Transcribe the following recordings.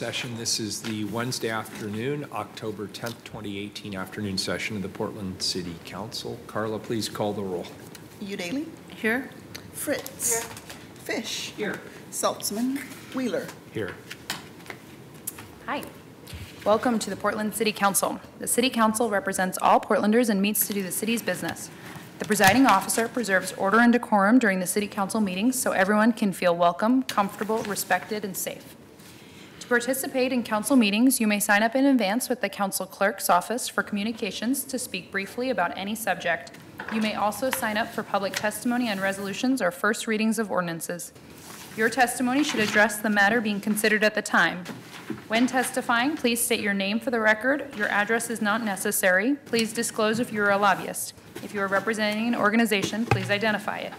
session. This is the Wednesday afternoon, October 10th, 2018 afternoon session of the Portland City Council. Carla, please call the roll. Udaley. Here. Fritz. Here. Fish. Here. Saltzman. Wheeler. Here. Hi. Welcome to the Portland City Council. The City Council represents all Portlanders and meets to do the city's business. The presiding officer preserves order and decorum during the City Council meetings so everyone can feel welcome, comfortable, respected, and safe. To participate in council meetings, you may sign up in advance with the council clerk's office for communications to speak briefly about any subject. You may also sign up for public testimony on resolutions or first readings of ordinances. Your testimony should address the matter being considered at the time. When testifying, please state your name for the record. Your address is not necessary. Please disclose if you are a lobbyist. If you are representing an organization, please identify it.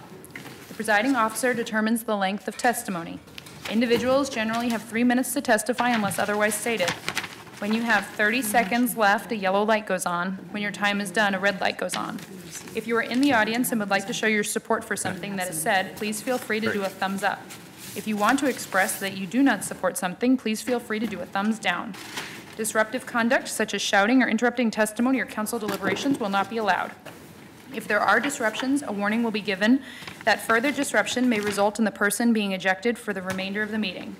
The presiding officer determines the length of testimony. Individuals generally have 3 minutes to testify unless otherwise stated. When you have 30 seconds left, a yellow light goes on. When your time is done, a red light goes on. If you are in the audience and would like to show your support for something that is said, please feel free to do a thumbs up. If you want to express that you do not support something, please feel free to do a thumbs down. Disruptive conduct, such as shouting or interrupting testimony or council deliberations, will not be allowed. If there are disruptions, a warning will be given that further disruption may result in the person being ejected for the remainder of the meeting.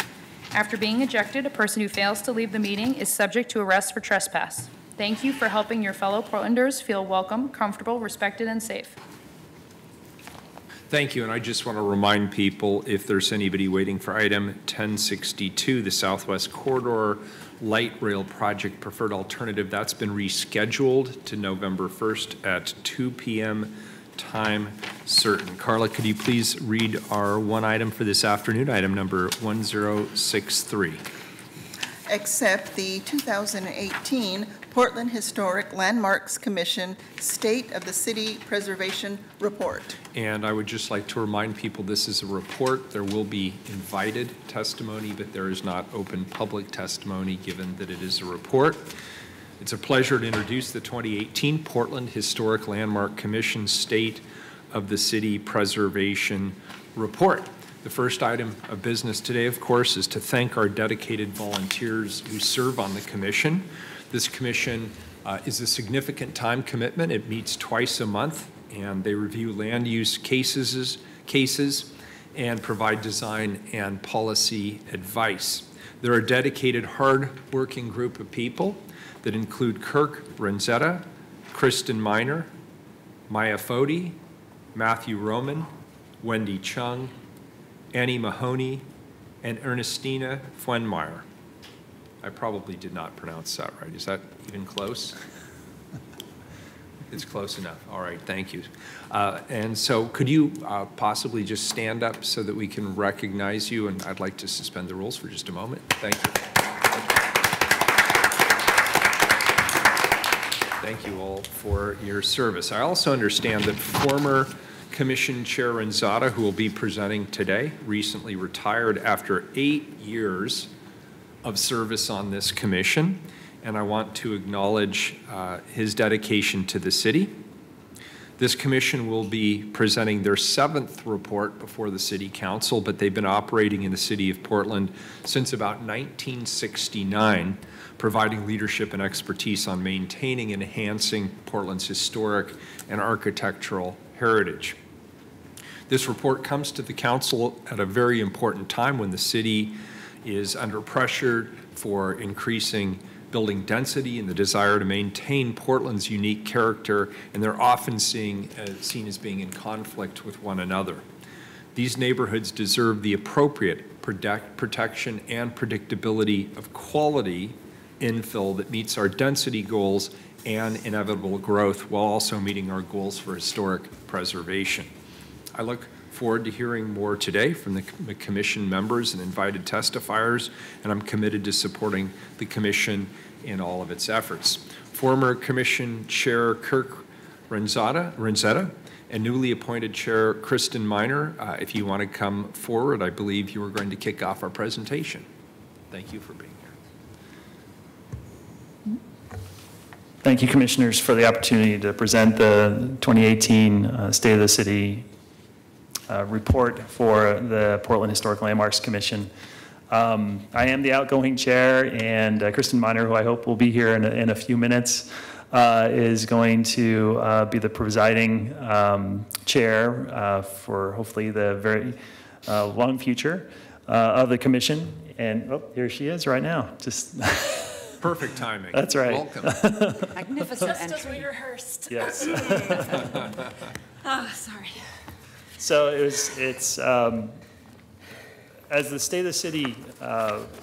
After being ejected, a person who fails to leave the meeting is subject to arrest for trespass. Thank you for helping your fellow Portlanders feel welcome, comfortable, respected, and safe. Thank you, and I just want to remind people, if there's anybody waiting for item 1062, the Southwest Corridor Light Rail Project Preferred Alternative, that's been rescheduled to November 1st at 2 p.m. time certain. Carla, could you please read our one item for this afternoon, item number 1063? Accept the 2018 Portland Historic Landmarks Commission State of the City Preservation Report. And I would just like to remind people this is a report. There will be invited testimony, but there is not open public testimony given that it is a report. It's a pleasure to introduce the 2018 Portland Historic Landmark Commission State of the City Preservation Report. The first item of business today, of course, is to thank our dedicated volunteers who serve on the commission. This commission is a significant time commitment. It meets twice a month, and they review land use cases and provide design and policy advice. They're a dedicated, hard-working group of people that include Kirk Renzetta, Kristen Miner, Maya Foti, Matthew Roman, Wendy Chung, Annie Mahoney, and Ernestina Fuenmeyer. I probably did not pronounce that right. Is that even close? It's close enough. All right, thank you. And so could you possibly just stand up so that we can recognize you? And I'd like to suspend the rules for just a moment. Thank you. Thank you all for your service. I also understand that former Commission Chair Renzetta, who will be presenting today, recently retired after 8 years of service on this commission, and I want to acknowledge his dedication to the city. This commission will be presenting their 7th report before the City Council, but they've been operating in the city of Portland since about 1969, providing leadership and expertise on maintaining and enhancing Portland's historic and architectural heritage. This report comes to the council at a very important time when the city is under pressure for increasing building density and the desire to maintain Portland's unique character, and they're often seen as being in conflict with one another. These neighborhoods deserve the appropriate protection and predictability of quality infill that meets our density goals and inevitable growth while also meeting our goals for historic preservation. I look forward to hearing more today from the commission members and invited testifiers, and I'm committed to supporting the commission in all of its efforts. Former Commission Chair Kirk Renzetta and newly appointed Chair Kristen Miner, if you want to come forward, I believe you are going to kick off our presentation. Thank you for being here. Thank you, Commissioners, for the opportunity to present the 2018 State of the City report for the Portland Historic Landmarks Commission. I am the outgoing chair, and Kristen Miner, who I hope will be here in a few minutes, is going to be the presiding chair for hopefully the very long future of the commission. And oh, here she is right now. Just Perfect timing. That's right. Welcome. Magnificent Just as entry. we rehearsed. yes. Oh, sorry. So it's as the State of the City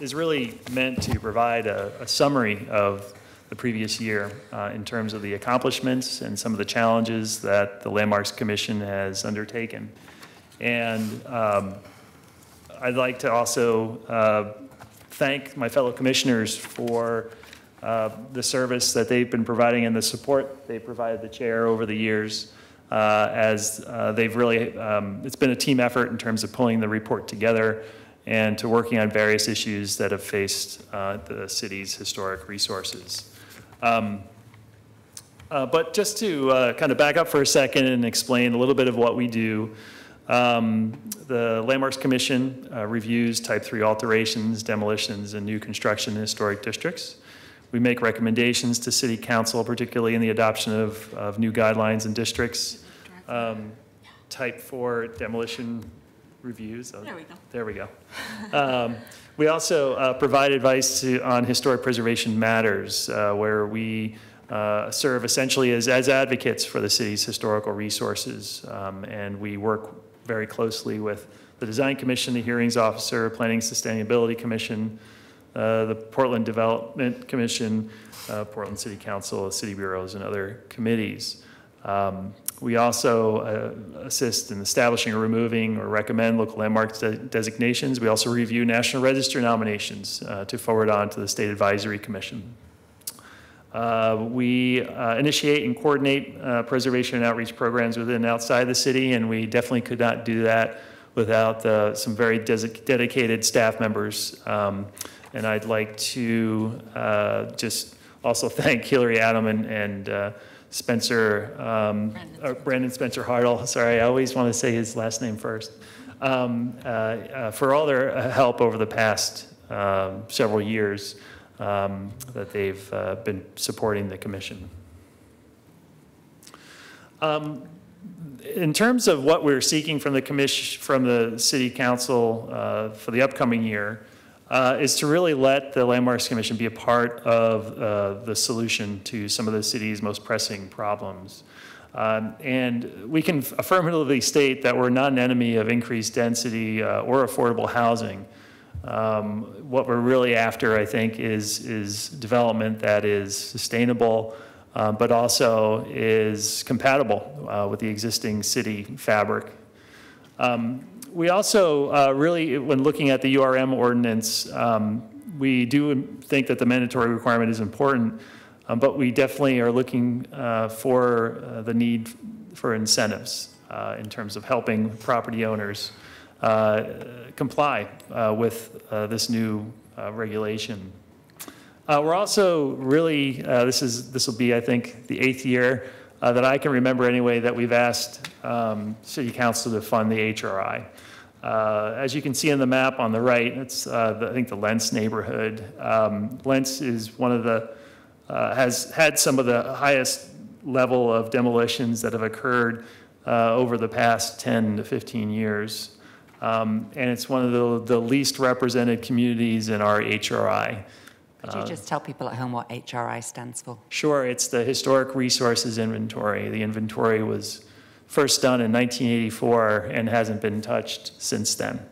is really meant to provide a summary of the previous year in terms of the accomplishments and some of the challenges that the Landmarks Commission has undertaken. And I'd like to also thank my fellow commissioners for the service that they've been providing and the support they provided the chair over the years as they've really, it's been a team effort in terms of pulling the report together and to working on various issues that have faced the city's historic resources. But just to kind of back up for a second and explain a little bit of what we do, the Landmarks Commission reviews Type 3 alterations, demolitions, and new construction in historic districts. We make recommendations to City Council, particularly in the adoption of new guidelines and districts. Type 4 demolition reviews. There we go. There we go. We also provide advice on historic preservation matters, where we serve essentially as advocates for the city's historical resources, and we work very closely with the Design Commission, the Hearings Officer, Planning Sustainability Commission, the Portland Development Commission, Portland City Council, city bureaus, and other committees. We also assist in establishing or removing or recommend local landmark designations. We also review National Register nominations to forward on to the State Advisory Commission. We initiate and coordinate preservation and outreach programs within and outside the city, and we definitely could not do that without some very dedicated staff members. And I'd like to just also thank Hillary Adam and Spencer, Brandon Spencer Hartle, sorry, I always want to say his last name first, for all their help over the past several years that they've been supporting the commission. In terms of what we're seeking from the commission, from the City Council for the upcoming year, is to really let the Landmarks Commission be a part of the solution to some of the city's most pressing problems. And we can affirmatively state that we're not an enemy of increased density or affordable housing. What we're really after, I think, is development that is sustainable, but also is compatible with the existing city fabric. We also really, when looking at the URM ordinance, we do think that the mandatory requirement is important, but we definitely are looking for the need for incentives in terms of helping property owners comply with this new regulation. We're also really, this will be, I think, the 8th year that I can remember anyway that we've asked City Council to fund the HRI. As you can see on the map on the right, it's I think the Lentz neighborhood. Lentz is one of the, has had some of the highest level of demolitions that have occurred over the past 10 to 15 years. And it's one of the least represented communities in our HRI. Could you just tell people at home what HRI stands for? Sure, it's the Historic Resources Inventory. The inventory was first done in 1984 and hasn't been touched since then.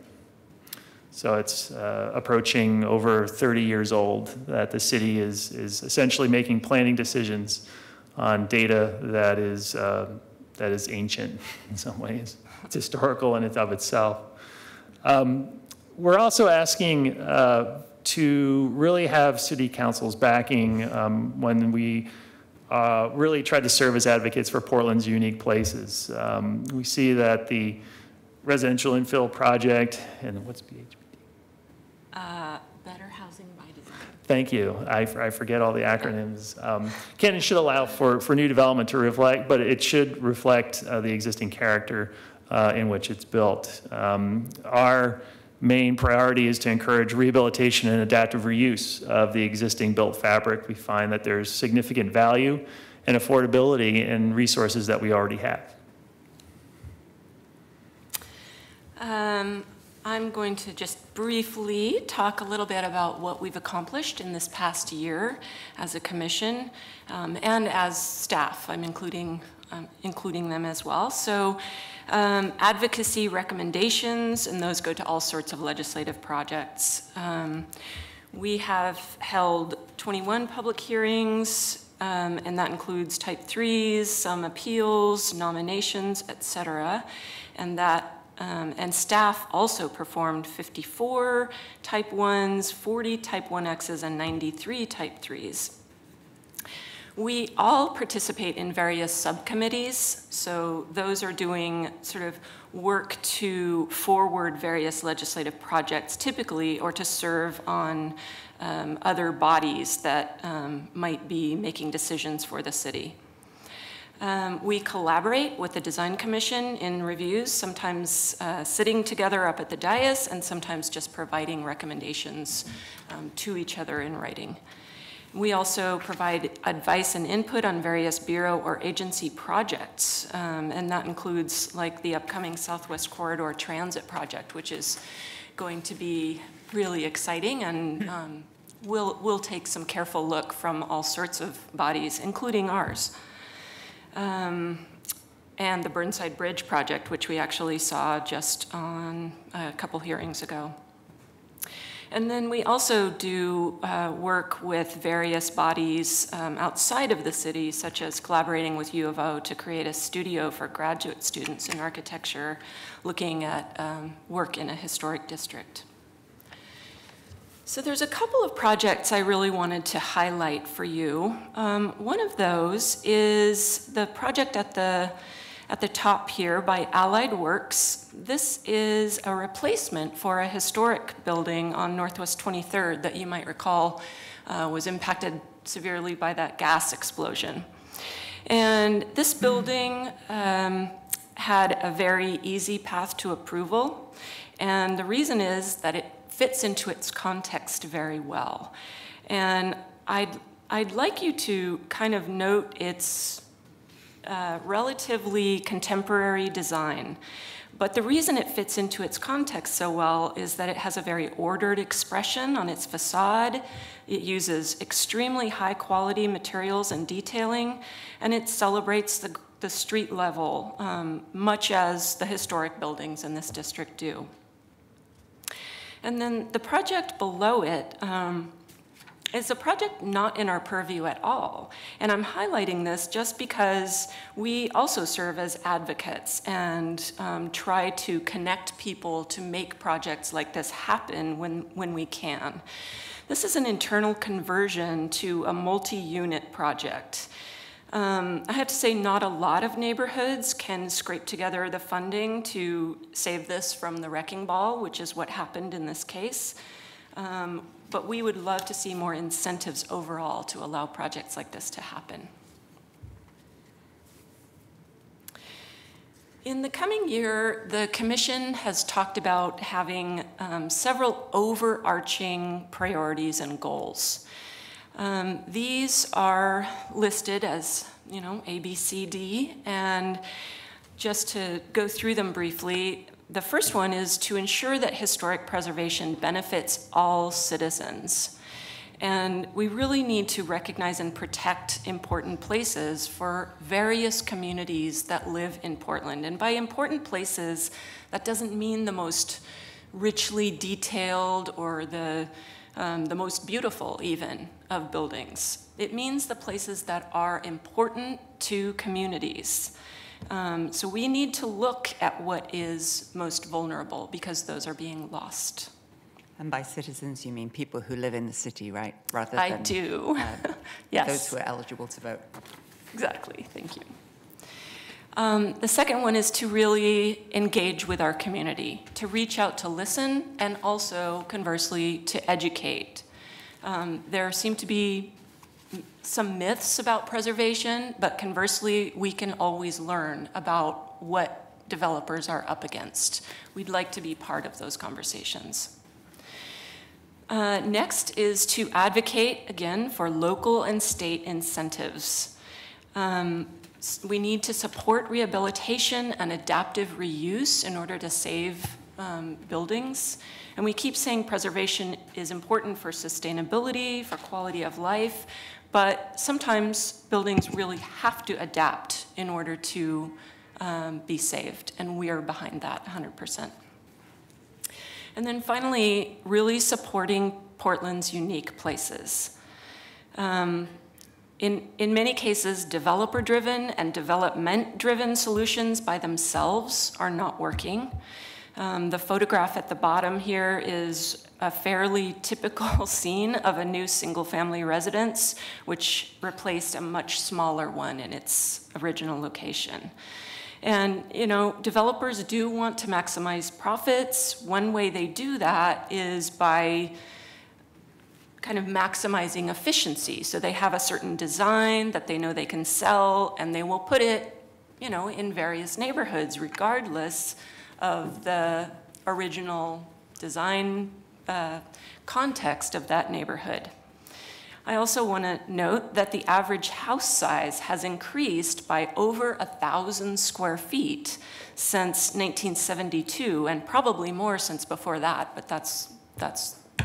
So it's approaching over 30 years old that the city is essentially making planning decisions on data that is ancient in some ways. It's historical in and of itself. We're also asking to really have City Council's backing when we really try to serve as advocates for Portland's unique places. We see that the residential infill project, and what's BHPD? Better housing by design. Thank you. I forget all the acronyms. Can and should allow for new development to reflect, but it should reflect the existing character in which it's built. Our main priority is to encourage rehabilitation and adaptive reuse of the existing built fabric. We find that there's significant value and affordability in resources that we already have. I'm going to just briefly talk a little bit about what we've accomplished in this past year as a commission and as staff. I'm including them as well. So advocacy recommendations, and those go to all sorts of legislative projects. We have held 21 public hearings, and that includes type 3s, some appeals, nominations, et cetera. And staff also performed 54 type 1s, 40 type 1Xs, and 93 type 3s. We all participate in various subcommittees, so those are doing sort of work to forward various legislative projects typically, or to serve on other bodies that might be making decisions for the city. We collaborate with the Design Commission in reviews, sometimes sitting together up at the dais and sometimes just providing recommendations to each other in writing. We also provide advice and input on various bureau or agency projects, and that includes like the upcoming Southwest Corridor Transit Project, which is going to be really exciting, and we'll take some careful look from all sorts of bodies, including ours. And the Burnside Bridge project, which we actually saw just on a couple hearings ago. And then we also do work with various bodies outside of the city, such as collaborating with U of O to create a studio for graduate students in architecture, looking at work in a historic district. So there's a couple of projects I really wanted to highlight for you. One of those is the project at the top here by Allied Works. This is a replacement for a historic building on Northwest 23rd that you might recall was impacted severely by that gas explosion. And this building had a very easy path to approval. And the reason is that it fits into its context very well. And I'd like you to kind of note its relatively contemporary design. But the reason it fits into its context so well is that it has a very ordered expression on its facade. It uses extremely high quality materials and detailing, and it celebrates the street level, much as the historic buildings in this district do. And then the project below it is a project not in our purview at all. And I'm highlighting this just because we also serve as advocates and try to connect people to make projects like this happen when we can. This is an internal conversion to a multi-unit project. I have to say not a lot of neighborhoods can scrape together the funding to save this from the wrecking ball, which is what happened in this case. But we would love to see more incentives overall to allow projects like this to happen. In the coming year, the Commission has talked about having several overarching priorities and goals. These are listed as, A, B, C, D, and just to go through them briefly, the first one is to ensure that historic preservation benefits all citizens. And we really need to recognize and protect important places for various communities that live in Portland. And by important places, that doesn't mean the most richly detailed or the most beautiful even of buildings. It means the places that are important to communities. So we need to look at what is most vulnerable because those are being lost. And by citizens, you mean people who live in the city, right? Rather I than do. Yes. those who are eligible to vote. Exactly, thank you. The second one is to really engage with our community, to reach out to listen, and also, conversely, to educate. There seem to be some myths about preservation, but conversely, we can always learn about what developers are up against. We'd like to be part of those conversations. Next is to advocate, again, for local and state incentives. We need to support rehabilitation and adaptive reuse in order to save buildings. And we keep saying preservation is important for sustainability, for quality of life, but sometimes buildings really have to adapt in order to be saved, and we are behind that 100%. And then finally, really supporting Portland's unique places. In many cases, developer-driven and development-driven solutions by themselves are not working. The photograph at the bottom here is a fairly typical scene of a new single-family residence, which replaced a much smaller one in its original location. And, you know, developers do want to maximize profits. One way they do that is by kind of maximizing efficiency. So they have a certain design that they know they can sell, and they will put it, you know, in various neighborhoods, regardless of the original design context of that neighborhood. I also want to note that the average house size has increased by over 1,000 square feet since 1972, and probably more since before that, but that's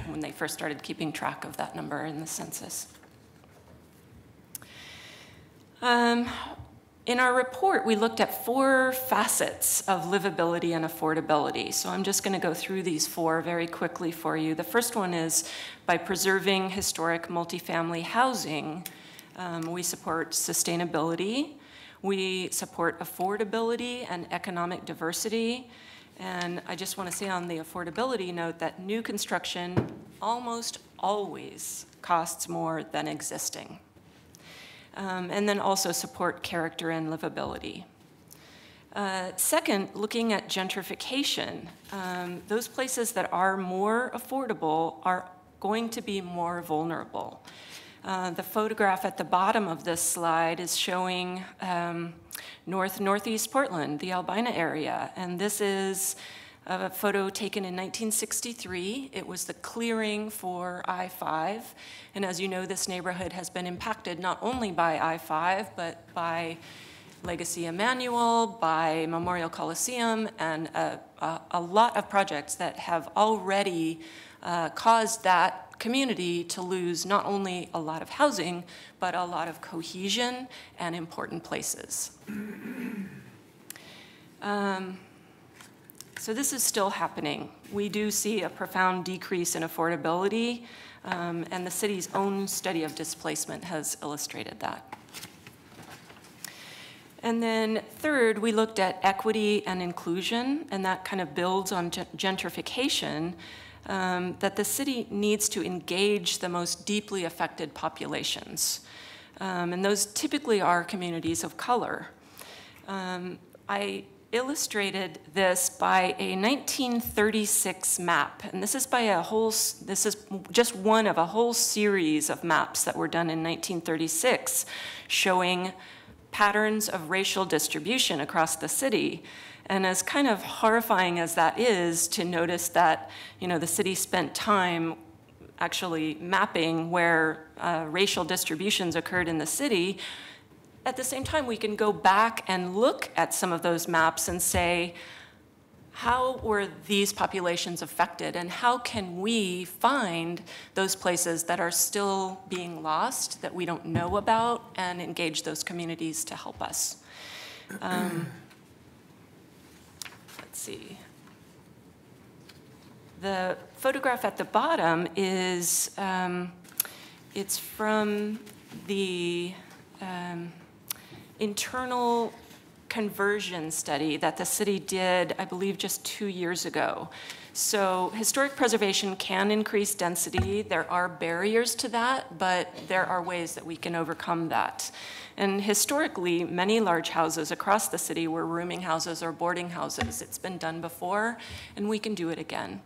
when they first started keeping track of that number in the census. In our report, we looked at 4 facets of livability and affordability. So I'm just going to go through these 4 very quickly for you. The first one is by preserving historic multifamily housing. We support sustainability. We support affordability and economic diversity. And I just want to say on the affordability note that new construction almost always costs more than existing. And then also support character and livability. Second, looking at gentrification. Those places that are more affordable are going to be more vulnerable. The photograph at the bottom of this slide is showing northeast Portland, the Albina area, and this is a photo taken in 1963. It was the clearing for I-5, and as you know, this neighborhood has been impacted not only by I-5, but by Legacy Emmanuel, by Memorial Coliseum, and a lot of projects that have already caused that community to lose not only a lot of housing, but a lot of cohesion and important places. So this is still happening. We do see a profound decrease in affordability, and the city's own study of displacement has illustrated that. And then third, we looked at equity and inclusion, and that kind of builds on gentrification, that the city needs to engage the most deeply affected populations. And those typically are communities of color. I illustrated this by a 1936 map, and this is just one of a whole series of maps that were done in 1936 showing patterns of racial distribution across the city. And as kind of horrifying as that is to notice that, you know, the city spent time actually mapping where racial distributions occurred in the city, at the same time, we can go back and look at some of those maps and say, how were these populations affected, and how can we find those places that are still being lost, that we don't know about, and engage those communities to help us? Let's see. The photograph at the bottom is, it's from the internal conversion study that the city did, I believe, just 2 years ago. So historic preservation can increase density. There are barriers to that, but there are ways that we can overcome that. And historically, many large houses across the city were rooming houses or boarding houses. It's been done before, and we can do it again.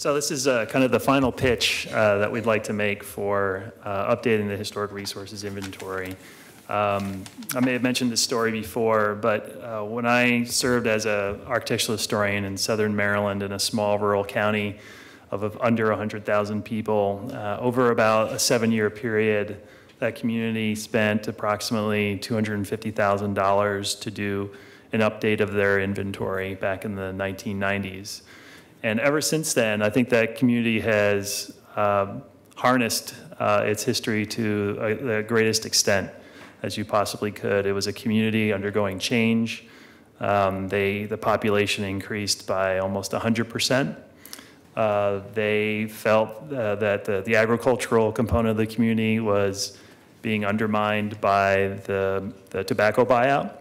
So this is kind of the final pitch that we'd like to make for updating the historic resources inventory. I may have mentioned this story before, but when I served as an architectural historian in southern Maryland in a small rural county of under 100,000 people, over about a 7-year period, that community spent approximately $250,000 to do an update of their inventory back in the 1990s. And ever since then, I think that community has harnessed its history to the greatest extent as you possibly could. It was a community undergoing change. The population increased by almost 100%. They felt that the agricultural component of the community was being undermined by the tobacco buyout.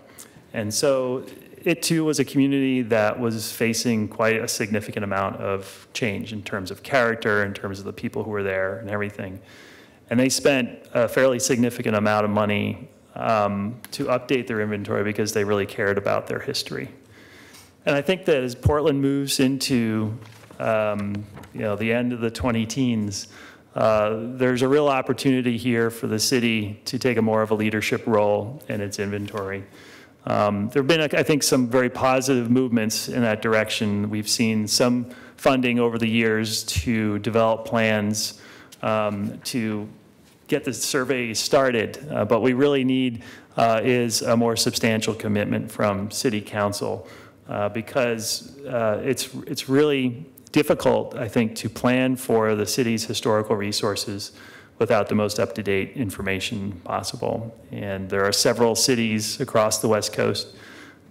And so it too was a community that was facing quite a significant amount of change in terms of character, in terms of the people who were there and everything. And they spent a fairly significant amount of money to update their inventory because they really cared about their history. And I think that as Portland moves into the end of the 20-teens, there's a real opportunity here for the city to take a more of a leadership role in its inventory. There have been, I think, some very positive movements in that direction. We've seen some funding over the years to develop plans to get the survey started. But we really need is a more substantial commitment from City Council because it's really difficult, I think, to plan for the city's historical resources without the most up-to-date information possible. And there are several cities across the West Coast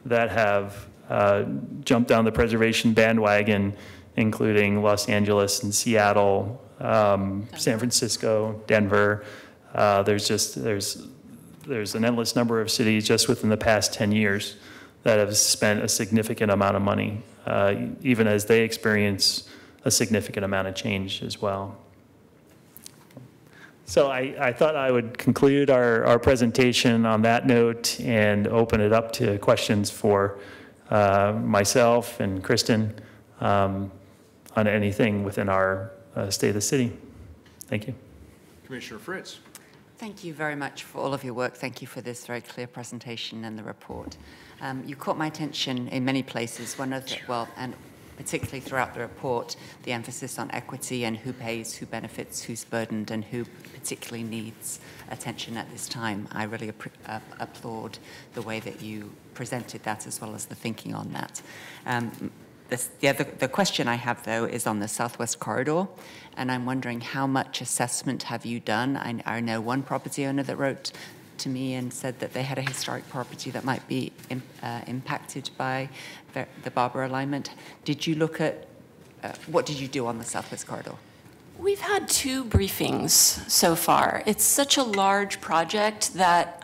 that have jumped on the preservation bandwagon, including Los Angeles and Seattle, San Francisco, Denver. There's an endless number of cities just within the past 10 years that have spent a significant amount of money, even as they experience a significant amount of change as well. So I thought I would conclude our presentation on that note and open it up to questions for myself and Kristen on anything within our State of the City. Thank you. Commissioner Fritz. Thank you very much for all of your work. Thank you for this very clear presentation and the report. You caught my attention in many places. And particularly throughout the report, the emphasis on equity and who pays, who benefits, who's burdened, and who particularly needs attention at this time. I really applaud the way that you presented that as well as the thinking on that. The question I have, though, is on the Southwest Corridor, and I'm wondering how much assessment have you done? I know one property owner that wrote to me and said that they had a historic property that might be impacted by the Barber alignment. Did you look at, what did you do on the Southwest Corridor? We've had 2 briefings so far. It's such a large project that,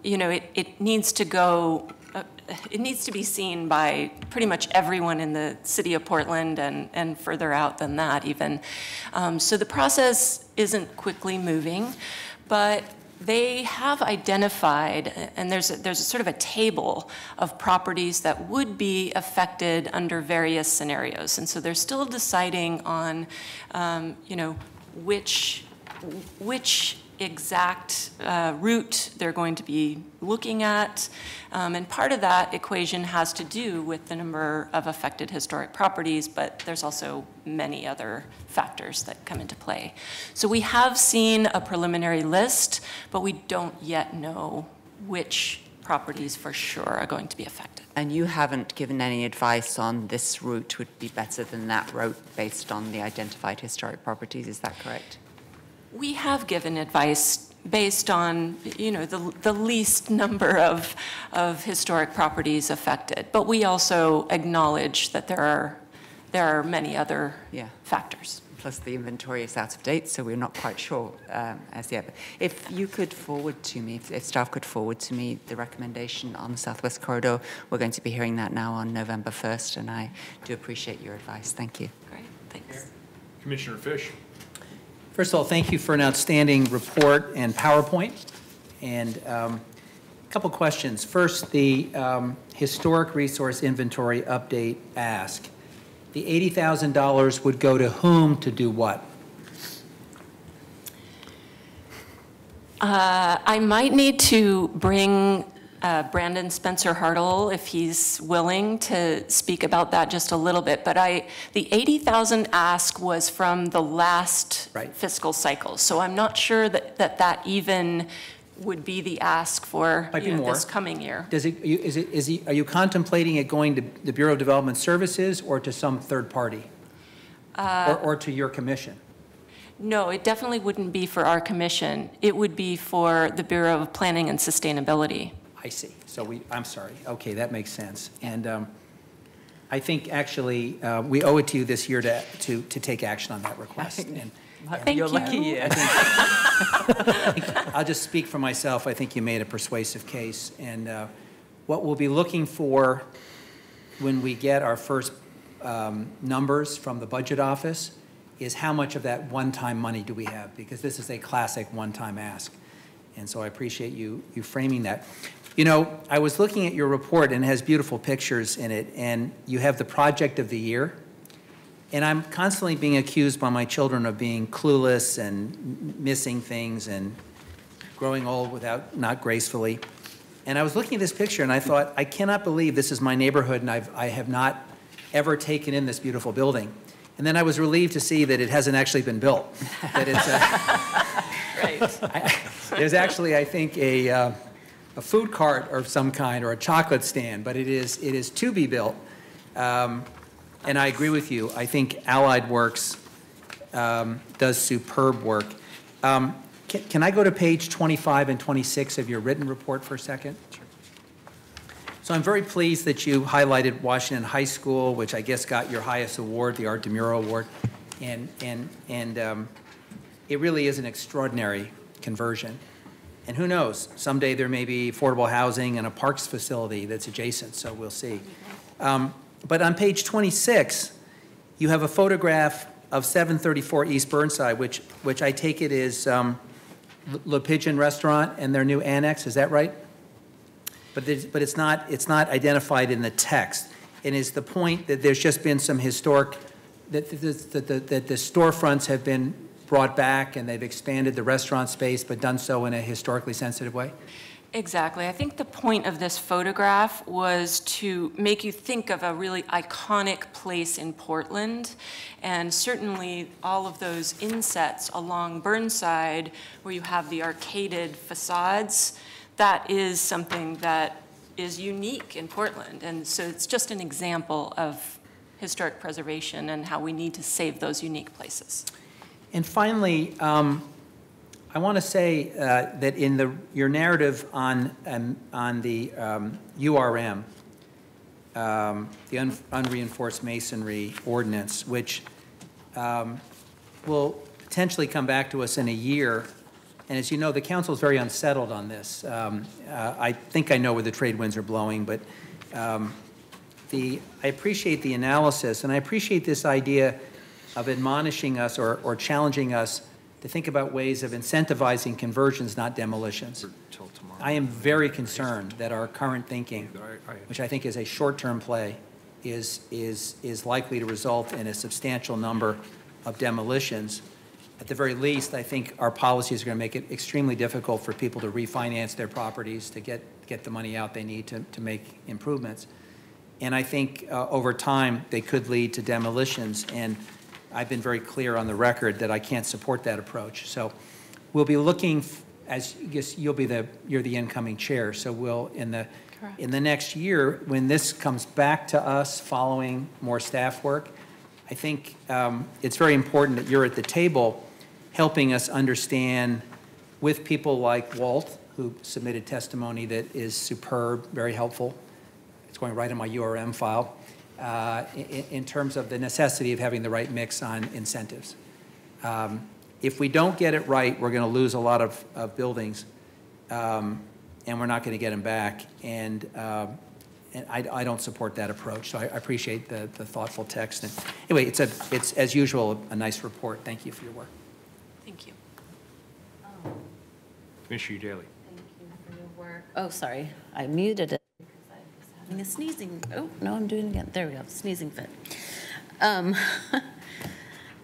it needs to go, it needs to be seen by pretty much everyone in the city of Portland and further out than that even. So the process isn't quickly moving, but they have identified, and there's a sort of a table of properties that would be affected under various scenarios. And so they're still deciding on, which exact route they're going to be looking at. And part of that equation has to do with the number of affected historic properties, but there's also many other factors that come into play. So we have seen a preliminary list, but we don't yet know which properties for sure are going to be affected. And you haven't given any advice on this route would be better than that route based on the identified historic properties, is that correct? We have given advice based on, the least number of historic properties affected, but we also acknowledge that there are many other factors. Plus the inventory is out of date, so we're not quite sure as yet. If you could forward to me, if staff could forward to me the recommendation on the Southwest Corridor, we're going to be hearing that now on November 1st, and I do appreciate your advice. Thank you. Great, thanks. Commissioner Fish. First of all, thank you for an outstanding report and PowerPoint. And a couple questions. First, the historic resource inventory update ask. the $80,000 would go to whom to do what? I might need to bring Brandon Spencer Hartle, if he's willing to speak about that just a little bit. But the 80,000 ask was from the last Right. fiscal cycle. So I'm not sure that even would be the ask for Might be more. this coming year. Does it, are you contemplating it going to the Bureau of Development Services or to some third party? Or to your commission? No, it definitely wouldn't be for our commission. It would be for the Bureau of Planning and Sustainability. I see. So I'm sorry. Okay, that makes sense. And I think actually we owe it to you this year to take action on that request. And Thank You're you. lucky. I'll just speak for myself. I think you made a persuasive case. And what we'll be looking for when we get our first numbers from the budget office is how much of that one-time money do we have? Because this is a classic one-time ask. And so I appreciate you framing that. You know, I was looking at your report, and it has beautiful pictures in it, and you have the project of the year. And I'm constantly being accused by my children of being clueless and missing things and growing old not gracefully. And I was looking at this picture, and I thought, I cannot believe this is my neighborhood, and I have not ever taken in this beautiful building. And then I was relieved to see that it hasn't actually been built. That it's there's actually, I think, a food cart of some kind or a chocolate stand, but it is to be built. And I agree with you. I think Allied Works does superb work. Can I go to page 25 and 26 of your written report for a second? Sure. So I'm very pleased that you highlighted Washington High School, which I guess got your highest award, the Art DeMuro Award. And it really is an extraordinary conversion. And who knows, someday there may be affordable housing and a parks facility that's adjacent, so we'll see. But on page 26, you have a photograph of 734 East Burnside, which I take it is Le Pigeon Restaurant and their new annex, is that right? But it's not identified in the text. And is the point that there's just been some historic, that the storefronts have been brought back and they've expanded the restaurant space, but done so in a historically sensitive way? Exactly. I think the point of this photograph was to make you think of a really iconic place in Portland. And certainly all of those insets along Burnside, where you have the arcaded facades, that is something that is unique in Portland. And so it's just an example of historic preservation and how we need to save those unique places. And finally, I want to say that in your narrative on the URM, the unreinforced masonry ordinance, which will potentially come back to us in a year. And as you know, the council is very unsettled on this. I think I know where the trade winds are blowing, but I appreciate the analysis, and I appreciate this idea of admonishing us or challenging us to think about ways of incentivizing conversions, not demolitions. I am very concerned that our current thinking, which I think is a short-term play, is likely to result in a substantial number of demolitions. At the very least, I think our policies are going to make it extremely difficult for people to refinance their properties, to get the money out they need to make improvements. And I think over time, they could lead to demolitions. And I've been very clear on the record that I can't support that approach. So we'll be looking, as I guess you're the incoming chair, so we'll, in the next year, when this comes back to us following more staff work, I think it's very important that you're at the table helping us understand with people like Walt, who submitted testimony that is superb, very helpful. It's going right in my URM file. In terms of the necessity of having the right mix on incentives. If we don't get it right, we're going to lose a lot of buildings, and we're not going to get them back. And I don't support that approach. So I appreciate the thoughtful text. And anyway, it's as usual a nice report. Thank you for your work. Thank you. Commissioner Daly. Thank you for your work. Oh, sorry, I muted it because I was having a sneezing. Oh, no, I'm doing it again. There we go, sneezing fit.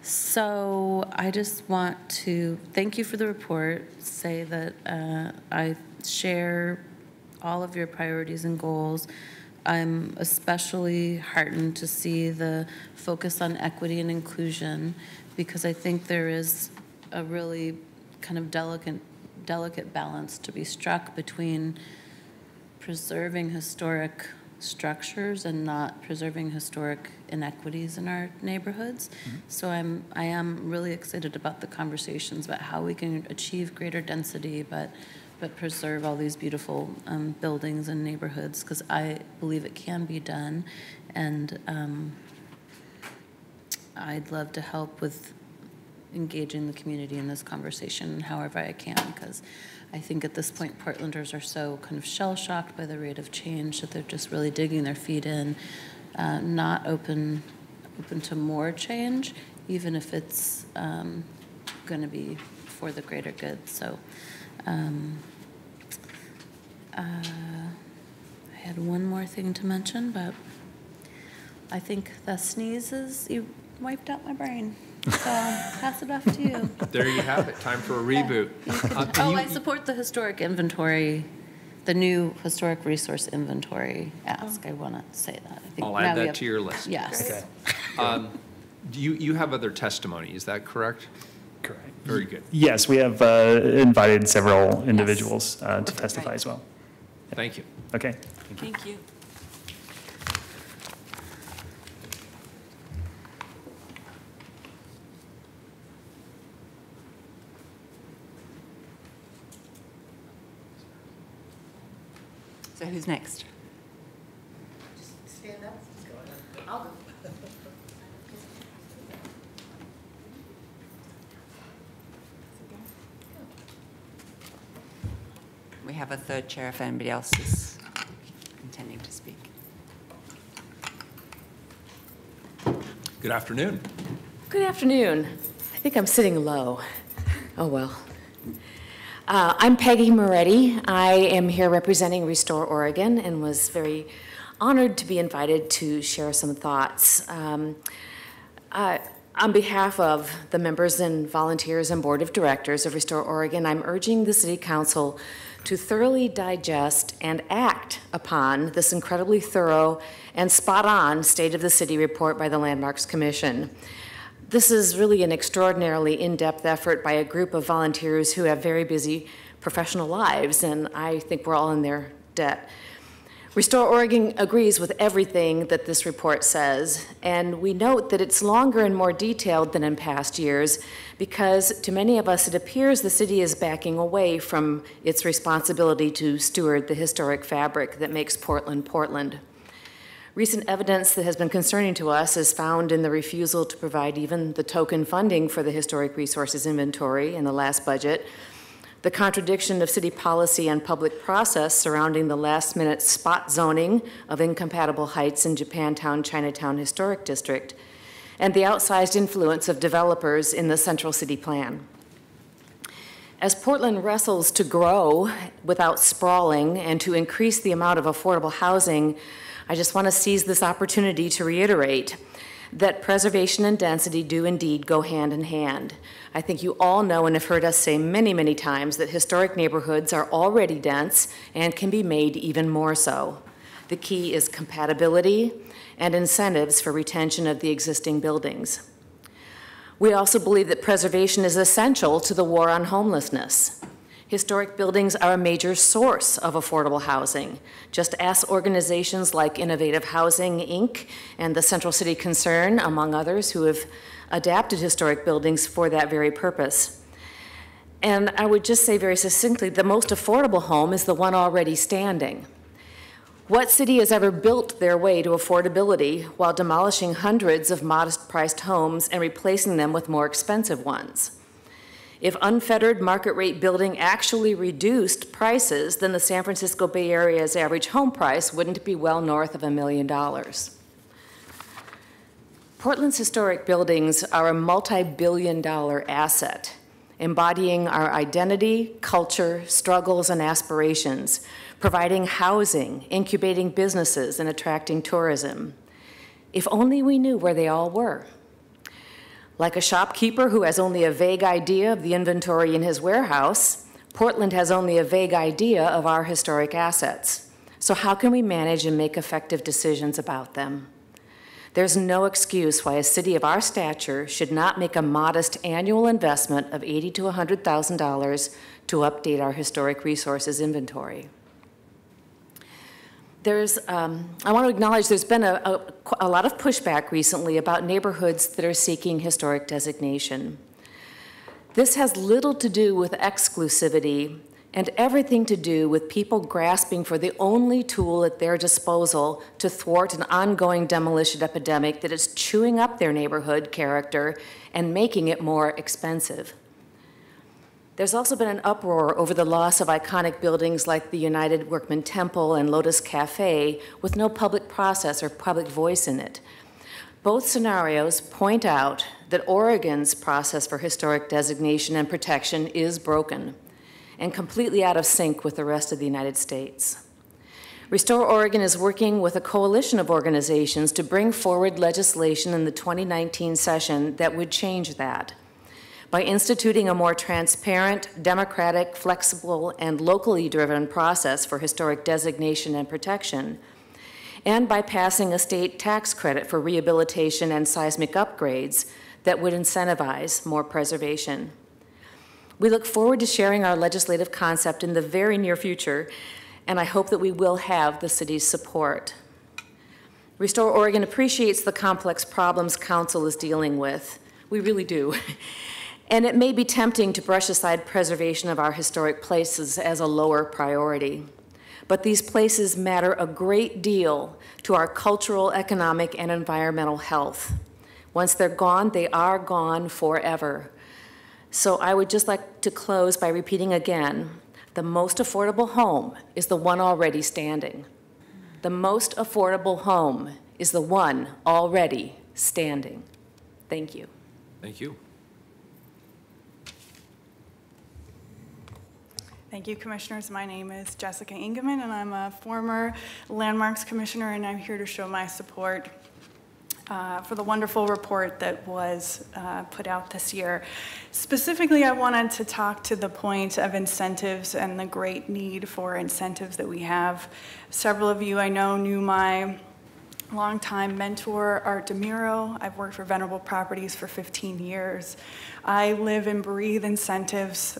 So I just want to thank you for the report, say that I share all of your priorities and goals. I'm especially heartened to see the focus on equity and inclusion, because I think there is a really kind of delicate balance to be struck between preserving historic structures and not preserving historic inequities in our neighborhoods. So I am really excited about the conversations about how we can achieve greater density, but preserve all these beautiful buildings and neighborhoods, because I believe it can be done. And I'd love to help with engaging the community in this conversation however I can, because I think at this point Portlanders are so kind of shell-shocked by the rate of change that they're just really digging their feet in, not open to more change, even if it's going to be for the greater good. So I had one more thing to mention, but I think the sneezes, you wiped out my brain. So I'll pass it off to you. There you have it. Time for a reboot. I support the historic inventory, the new historic resource inventory ask. I want to say that. I think I'll now add we that have- to your list. Yes. Okay. You have other testimony, is that correct? Correct. Very good. Yes, we have invited several individuals to testify as well. Thank you. Okay. Thank you. So who's next? Stand up. I'll go. We have a third chair if anybody else is intending to speak. Good afternoon. Good afternoon. I think I'm sitting low. Oh, well. I'm Peggy Moretti. I am here representing Restore Oregon and was very honored to be invited to share some thoughts. On behalf of the members and volunteers and board of directors of Restore Oregon, I'm urging the City Council to thoroughly digest and act upon this incredibly thorough and spot-on State of the City report by the Landmarks Commission. This is really an extraordinarily in-depth effort by a group of volunteers who have very busy professional lives, and I think we're all in their debt. Restore Oregon agrees with everything that this report says, and we note that it's longer and more detailed than in past years because to many of us it appears the city is backing away from its responsibility to steward the historic fabric that makes Portland, Portland. Recent evidence that has been concerning to us is found in the refusal to provide even the token funding for the Historic Resources Inventory in the last budget, the contradiction of city policy and public process surrounding the last-minute spot zoning of incompatible heights in Japantown, Chinatown Historic District, and the outsized influence of developers in the Central City Plan. As Portland wrestles to grow without sprawling and to increase the amount of affordable housing, I just want to seize this opportunity to reiterate that preservation and density do indeed go hand in hand. I think you all know and have heard us say many, many times that historic neighborhoods are already dense and can be made even more so. The key is compatibility and incentives for retention of the existing buildings. We also believe that preservation is essential to the war on homelessness. Historic buildings are a major source of affordable housing. Just ask organizations like Innovative Housing, Inc. and the Central City Concern, among others, who have adapted historic buildings for that very purpose. And I would just say very succinctly, the most affordable home is the one already standing. What city has ever built their way to affordability while demolishing hundreds of modest-priced homes and replacing them with more expensive ones? If unfettered market rate building actually reduced prices, then the San Francisco Bay Area's average home price wouldn't be well north of $1 million. Portland's historic buildings are a multi-billion-dollar asset, embodying our identity, culture, struggles, and aspirations, providing housing, incubating businesses, and attracting tourism. If only we knew where they all were. Like a shopkeeper who has only a vague idea of the inventory in his warehouse, Portland has only a vague idea of our historic assets. So how can we manage and make effective decisions about them? There's no excuse why a city of our stature should not make a modest annual investment of $80,000 to $100,000 to update our historic resources inventory. I want to acknowledge there's been a lot of pushback recently about neighborhoods that are seeking historic designation. This has little to do with exclusivity and everything to do with people grasping for the only tool at their disposal to thwart an ongoing demolition epidemic that is chewing up their neighborhood character and making it more expensive. There's also been an uproar over the loss of iconic buildings like the United Workman Temple and Lotus Cafe with no public process or public voice in it. Both scenarios point out that Oregon's process for historic designation and protection is broken and completely out of sync with the rest of the United States. Restore Oregon is working with a coalition of organizations to bring forward legislation in the 2019 session that would change that. By instituting a more transparent, democratic, flexible, and locally driven process for historic designation and protection, and by passing a state tax credit for rehabilitation and seismic upgrades that would incentivize more preservation. We look forward to sharing our legislative concept in the very near future, and I hope that we will have the city's support. Restore Oregon appreciates the complex problems Council is dealing with. We really do. And it may be tempting to brush aside preservation of our historic places as a lower priority. But these places matter a great deal to our cultural, economic, and environmental health. Once they're gone, they are gone forever. So I would just like to close by repeating again, the most affordable home is the one already standing. The most affordable home is the one already standing. Thank you. Thank you. Thank you, Commissioners. My name is Jessica Ingeman, and I'm a former Landmarks Commissioner, and I'm here to show my support for the wonderful report that was put out this year. Specifically, I wanted to talk to the point of incentives and the great need for incentives that we have. Several of you I know knew my longtime mentor, Art DeMuro. I've worked for Venerable Properties for 15 years. I live and breathe incentives.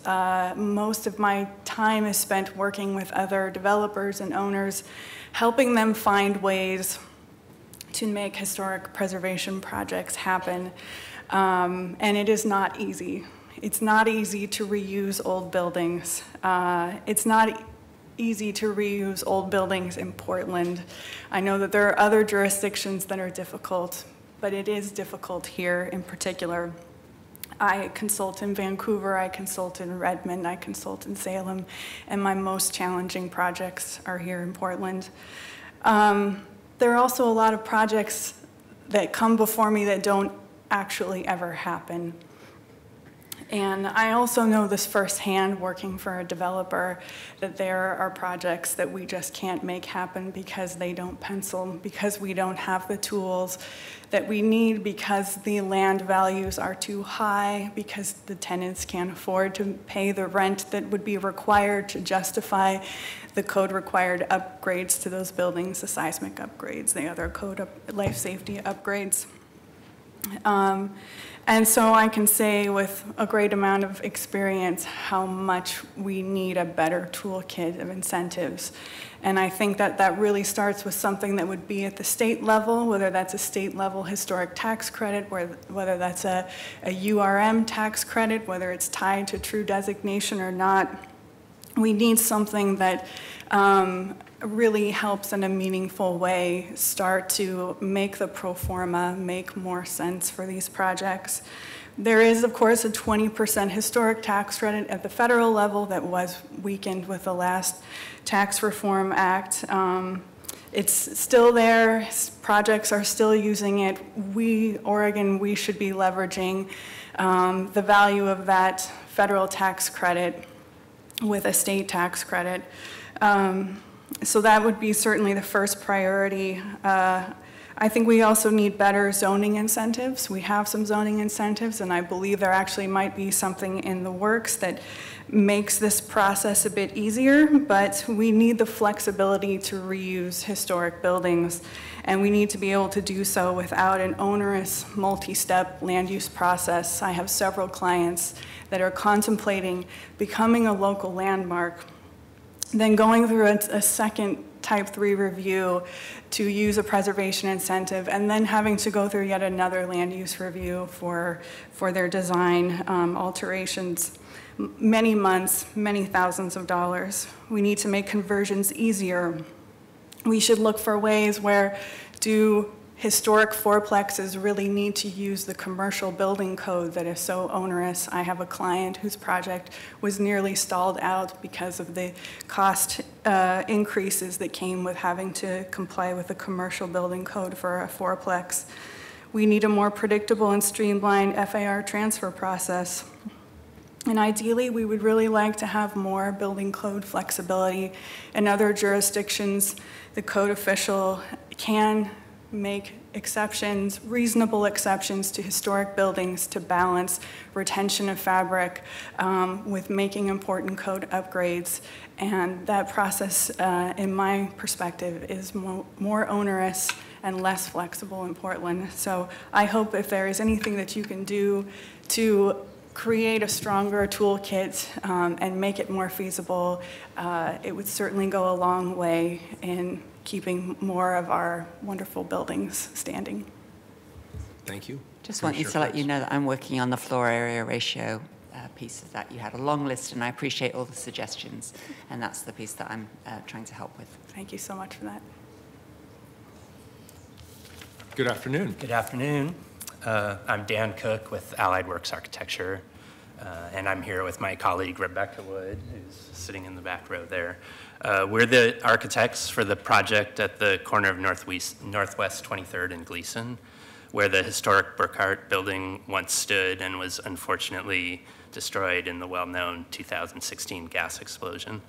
Most of my time is spent working with other developers and owners, helping them find ways to make historic preservation projects happen. And it is not easy. It's not easy to reuse old buildings. It's not easy to reuse old buildings in Portland. I know that there are other jurisdictions that are difficult, but it is difficult here in particular. I consult in Vancouver, I consult in Redmond, I consult in Salem, and my most challenging projects are here in Portland. There are also a lot of projects that come before me that don't actually ever happen. And I also know this firsthand, working for a developer, that there are projects that we just can't make happen because they don't pencil, because we don't have the tools that we need, because the land values are too high, because the tenants can't afford to pay the rent that would be required to justify the code-required upgrades to those buildings, the seismic upgrades, the other life safety upgrades. And so I can say with a great amount of experience how much we need a better toolkit of incentives. And I think that that really starts with something that would be at the state level, whether that's a state level historic tax credit, whether that's a URM tax credit, whether it's tied to true designation or not. We need something that really helps in a meaningful way start to make the pro forma make more sense for these projects. There is, of course, a 20% historic tax credit at the federal level that was weakened with the last Tax Reform Act. It's still there. Projects are still using it. Oregon, we should be leveraging the value of that federal tax credit with a state tax credit. So that would be certainly the first priority. I I think we also need better zoning incentives. We have some zoning incentives, and I believe there actually might be something in the works that makes this process a bit easier, but we need the flexibility to reuse historic buildings, and we need to be able to do so without an onerous multi-step land use process. I have several clients that are contemplating becoming a local landmark, then going through a second type 3 review to use a preservation incentive, and then having to go through yet another land use review for their design alterations. Many months, many thousands of dollars. We need to make conversions easier. We should look for ways where do historic fourplexes really need to use the commercial building code that is so onerous. I have a client whose project was nearly stalled out because of the cost increases that came with having to comply with the commercial building code for a fourplex. We need a more predictable and streamlined FAR transfer process. And ideally, we would really like to have more building code flexibility. In other jurisdictions, the code official can make exceptions, reasonable exceptions to historic buildings to balance retention of fabric with making important code upgrades. And that process, in my perspective, is more onerous and less flexible in Portland. So I hope if there is anything that you can do to create a stronger toolkit and make it more feasible, it would certainly go a long way in keeping more of our wonderful buildings standing. Thank you. Just want to let you know that I'm working on the floor area ratio piece of that. You had a long list, and I appreciate all the suggestions, and that's the piece that I'm trying to help with. Thank you so much for that. Good afternoon. Good afternoon. I'm Dan Cook with Allied Works Architecture, and I'm here with my colleague Rebecca Wood, who's sitting in the back row there. We're the architects for the project at the corner of Northwest 23rd and Gleason, where the historic Burkhart building once stood and was unfortunately destroyed in the well-known 2016 gas explosion.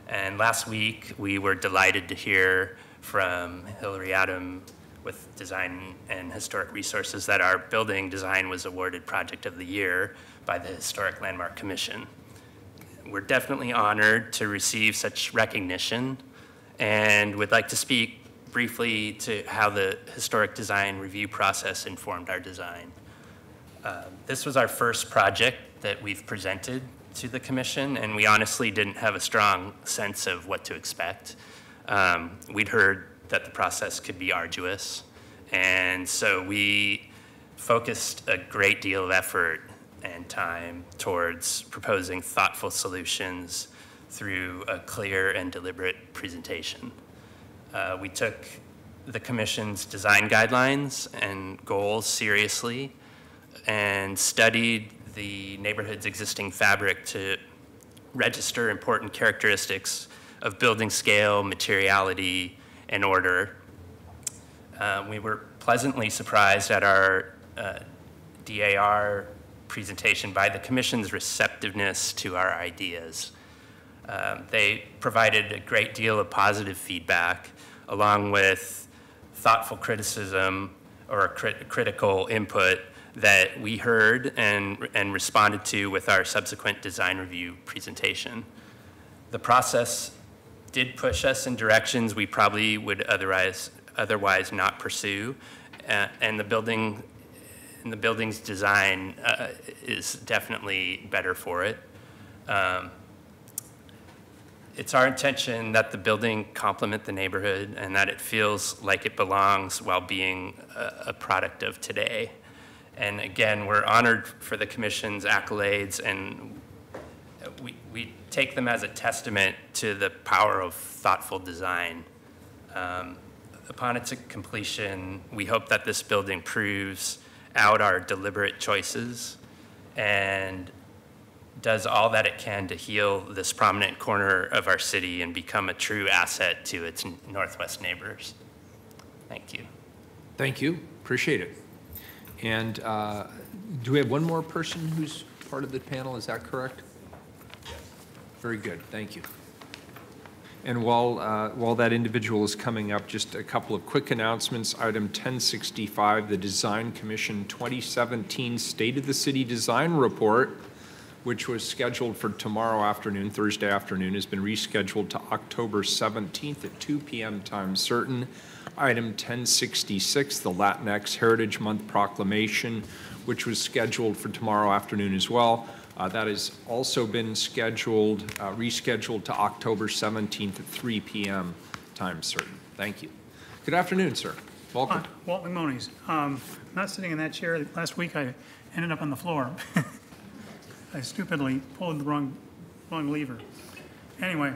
And last week, we were delighted to hear from Hillary Adam with Design and Historic Resources that our building design was awarded Project of the Year by the Historic Landmark Commission. We're definitely honored to receive such recognition, and would like to speak briefly to how the historic design review process informed our design. This was our first project that we've presented to the commission, and we honestly didn't have a strong sense of what to expect. We'd heard that the process could be arduous, and so we focused a great deal of effort and time towards proposing thoughtful solutions through a clear and deliberate presentation. We took the Commission's design guidelines and goals seriously and studied the neighborhood's existing fabric to register important characteristics of building scale, materiality, and order. We were pleasantly surprised at our DAR presentation by the Commission's receptiveness to our ideas. They provided a great deal of positive feedback, along with thoughtful criticism or critical input that we heard and responded to with our subsequent design review presentation. The process did push us in directions we probably would otherwise not pursue, and the building's design is definitely better for it. It's our intention that the building complement the neighborhood and that it feels like it belongs while being a product of today. And again, we're honored for the Commission's accolades, and we take them as a testament to the power of thoughtful design. Upon its completion, we hope that this building proves out our deliberate choices and does all that it can to heal this prominent corner of our city and become a true asset to its northwest neighbors. Thank you. Thank you. Appreciate it. And do we have one more person who's part of the panel? Is that correct? Yes. Very good. Thank you. And while that individual is coming up, just a couple of quick announcements. Item 1065, the Design Commission 2017 State of the City Design Report, which was scheduled for tomorrow afternoon, Thursday afternoon, has been rescheduled to October 17th at 2 p.m. time certain. Item 1066, the Latinx Heritage Month Proclamation, which was scheduled for tomorrow afternoon as well. That has also been scheduled, rescheduled to October 17th at 3 p.m. time certain. Thank you. Good afternoon, sir. Welcome. Walt McMoney's. I'm not sitting in that chair. Last week I ended up on the floor. I stupidly pulled the wrong lever. Anyway,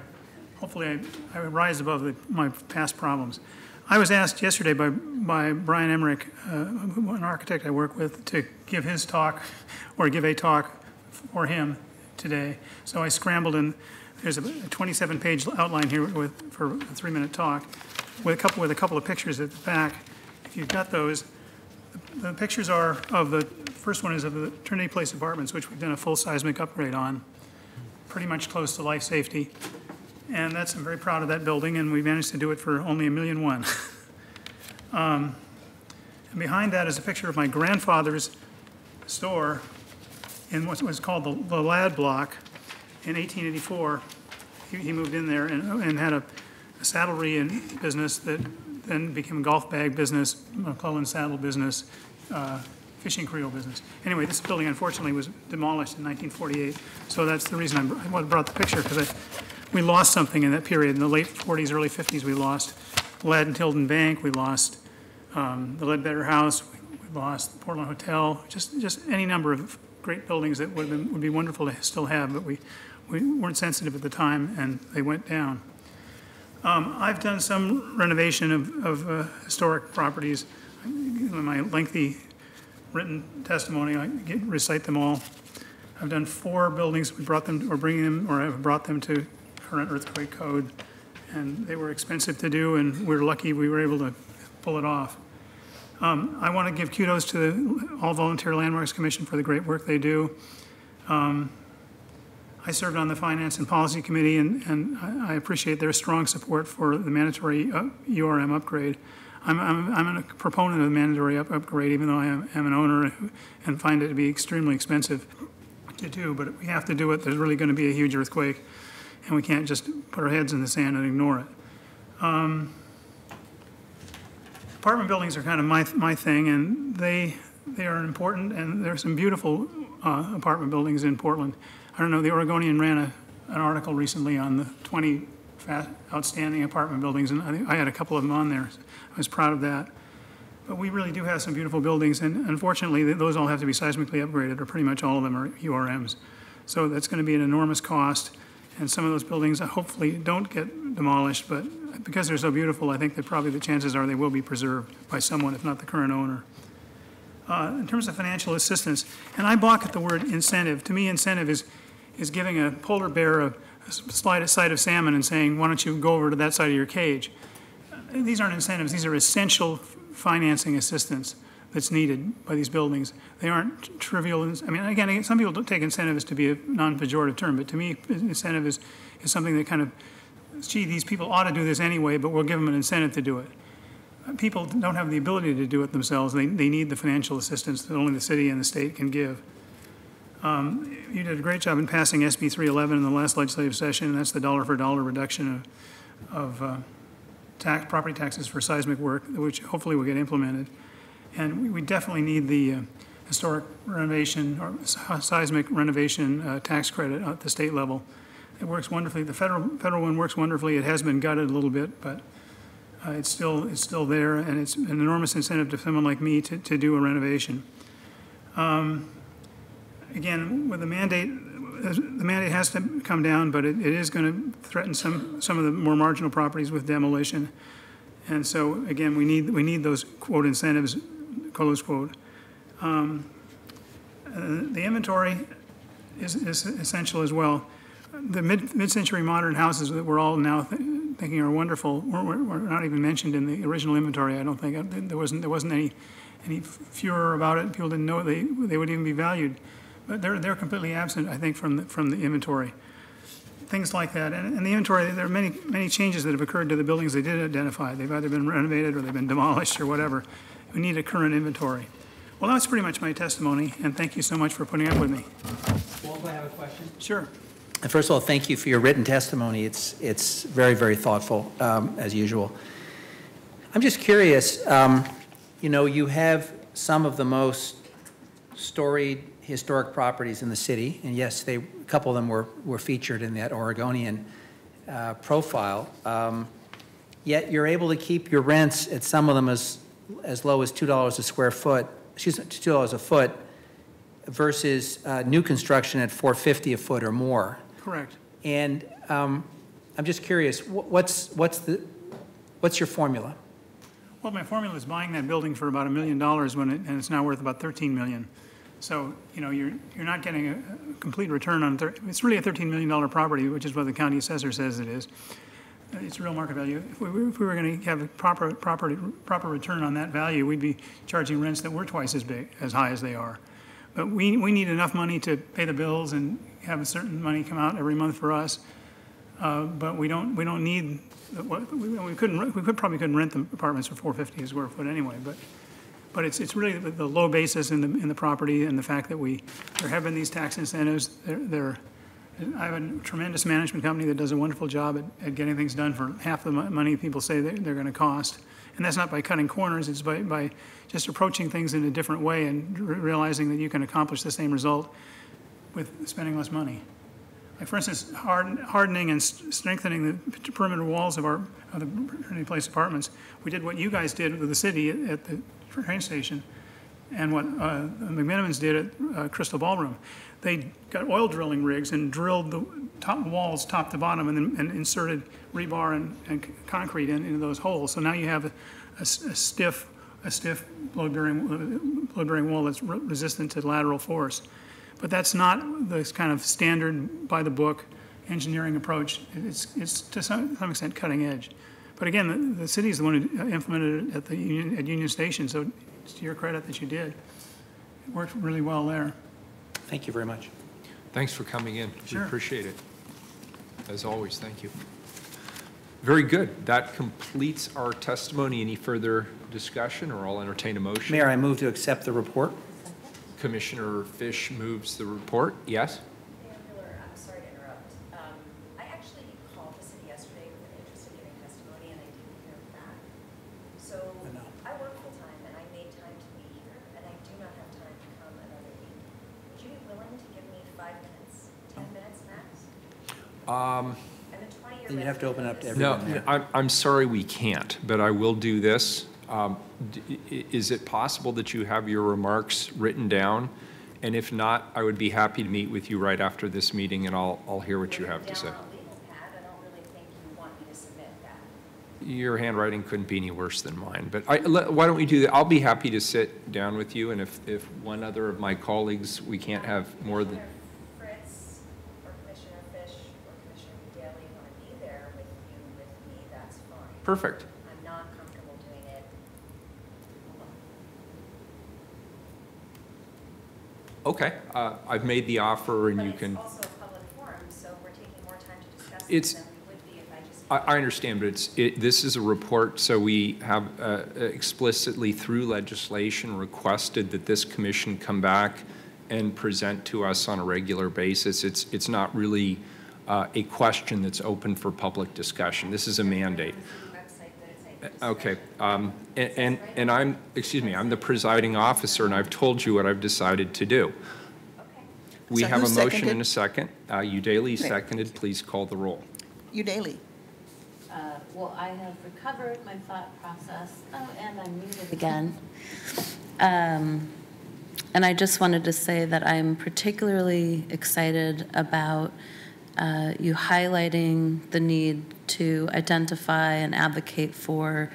hopefully I rise above my past problems. I was asked yesterday by Brian Emmerich, an architect I work with, to give his talk or give a talk for him today. So I scrambled, and there's a 27-page outline here for a 3-minute talk with a couple of pictures at the back. If you've got those, the pictures are of the first one is of the Trinity Place Apartments, which we've done a full seismic upgrade on, pretty much close to life safety. And I'm very proud of that building, and we managed to do it for only $1.1 million. And behind that is a picture of my grandfather's store in what was called the Ladd Block in 1884. He moved in there and had a saddlery and business that then became a golf bag business, McClellan saddle business, fishing creel business. Anyway, this building unfortunately was demolished in 1948, so that's the reason I brought the picture, because we lost something in that period. In the late 40s, early 50s, we lost Ladd and Tilden Bank, we lost the Ledbetter House, we lost the Portland Hotel, just any number of great buildings that would be wonderful to still have, but we weren't sensitive at the time, and they went down. I've done some renovation of historic properties. In my lengthy written testimony, I recite them all. I've done 4 buildings. We brought them, or bringing them, or have brought them to current earthquake code, and they were expensive to do, and we're lucky we were able to pull it off. I want to give kudos to the All Volunteer Landmarks Commission for the great work they do. I served on the Finance and Policy Committee, and I appreciate their strong support for the mandatory URM upgrade. I'm a proponent of the mandatory upgrade, even though I am an owner and find it to be extremely expensive to do, but we have to do it. There's really going to be a huge earthquake, and we can't just put our heads in the sand and ignore it. Apartment buildings are kind of my thing, and they are important, and there are some beautiful apartment buildings in Portland. I don't know, the Oregonian ran an article recently on the 20 outstanding apartment buildings, and I had a couple of them on there. I was proud of that. But we really do have some beautiful buildings, and unfortunately, those all have to be seismically upgraded, or pretty much all of them are URMs. So that's going to be an enormous cost, and some of those buildings hopefully don't get demolished, but because they're so beautiful, I think that probably the chances are they will be preserved by someone, if not the current owner. In terms of financial assistance, and I balk at the word incentive. To me, incentive is giving a polar bear a side of salmon and saying, why don't you go over to that side of your cage? These aren't incentives. These are essential financing assistance that's needed by these buildings. They aren't trivial. I mean, again, some people don't take incentives to be a non-pejorative term, but to me, incentive is something that kind of, gee, these people ought to do this anyway, but we'll give them an incentive to do it. People don't have the ability to do it themselves. They need the financial assistance that only the city and the state can give. You did a great job in passing SB 311 in the last legislative session, and that's the dollar-for-dollar reduction of property taxes for seismic work, which hopefully will get implemented. And we definitely need the historic renovation or seismic renovation tax credit at the state level. It works wonderfully. The federal one works wonderfully. It has been gutted a little bit, but it's still there, and it's an enormous incentive to someone like me to do a renovation. Again, with the mandate has to come down, but it is going to threaten some of the more marginal properties with demolition. And so, again, we need those quote incentives, close quote. The inventory is essential as well. The mid-century modern houses that we're all now thinking are wonderful were not even mentioned in the original inventory. I don't think there wasn't any furor about it. People didn't know they would even be valued. But they're completely absent, I think, from the inventory. things like that. And the inventory, there are many changes that have occurred to the buildings they did identify. They've either been renovated or they've been demolished or whatever. We need a current inventory. Well, that's pretty much my testimony, and thank you so much for putting up with me. Walt, do I have a question? Sure. First of all, thank you for your written testimony. It's very, very thoughtful, as usual. I'm just curious, you know, you have some of the most storied historic properties in the city, and yes, a couple of them were featured in that Oregonian profile. Yet you're able to keep your rents at some of them as low as $2 a square foot, excuse me, $2 a foot, versus new construction at $4.50 a foot or more. Correct. And I'm just curious, what's your formula? Well, my formula is buying that building for about $1 million and it's now worth about $13 million. So, you know, you're not getting a complete return on, it's really a $13 million property, which is what the county assessor says it is. It's real market value. If we were going to have a proper return on that value, we'd be charging rents that were twice as high as they are. But we need enough money to pay the bills and have a certain money come out every month for us. But we don't need, we probably couldn't rent the apartments for $4.50 a square foot anyway. But it's really the low basis in the property and the fact that there have been these tax incentives. I have a tremendous management company that does a wonderful job at getting things done for half the money people say they're going to cost. And that's not by cutting corners, it's by just approaching things in a different way and realizing that you can accomplish the same result with spending less money. Like, for instance, hardening and strengthening the perimeter walls of the Trinity Place apartments. We did what you guys did with the city at the train station and what the McMenamins did at Crystal Ballroom. They got oil drilling rigs and drilled the walls top to bottom and inserted rebar and concrete into those holes. So now you have a stiff load-bearing wall that's resistant to lateral force. But that's not this kind of standard by-the-book engineering approach. It's to some extent cutting edge. But again, the city is the one who implemented it at Union Station, so it's to your credit that you did. It worked really well there. Thank you very much. Thanks for coming in. Sure. We appreciate it. As always, thank you. Very good. That completes our testimony. Any further discussion, or I'll entertain a motion? Mayor, I move to accept the report. Commissioner Fish moves the report. Yes? Mayor Miller, I'm sorry to interrupt. I actually called the city yesterday with an interest in giving testimony, and I didn't hear back. So I work full-time, and I made time to be here, and I do not have time to come another week. Would you be willing to give me 5 minutes, 10 minutes max? I'm a 20-year Then you have to open up to No, everyone. I'm sorry we can't, but I will do this. Is it possible that you have your remarks written down? And if not, I would be happy to meet with you right after this meeting, and I'll hear what you have to say. Down on a legal pad, I don't really think you want me to submit that. Your handwriting couldn't be any worse than mine, but why don't we do that? I'll be happy to sit down with you, and if one other of my colleagues, we can't have more than... Fritz or Commissioner Fish or Commissioner Daly want to be there with me, that's fine. Perfect. I'm not comfortable doing it alone. Okay, I've made the offer, and But you can... it's also a public forum, so we're taking more time to discuss It's- it than we would be if I just... I understand, but this is a report, so we have explicitly through legislation requested that this commission come back and present to us on a regular basis. It's not really a question that's open for public discussion. This is a mandate. Okay, and I'm the presiding officer, and I've told you what I've decided to do. We So have who a motion seconded? and a second. Udaly seconded. Please call the roll. Udaly. Well, I have recovered my thought process. Oh, and I'm muted again. And I just wanted to say that I'm particularly excited about you highlighting the need to identify and advocate for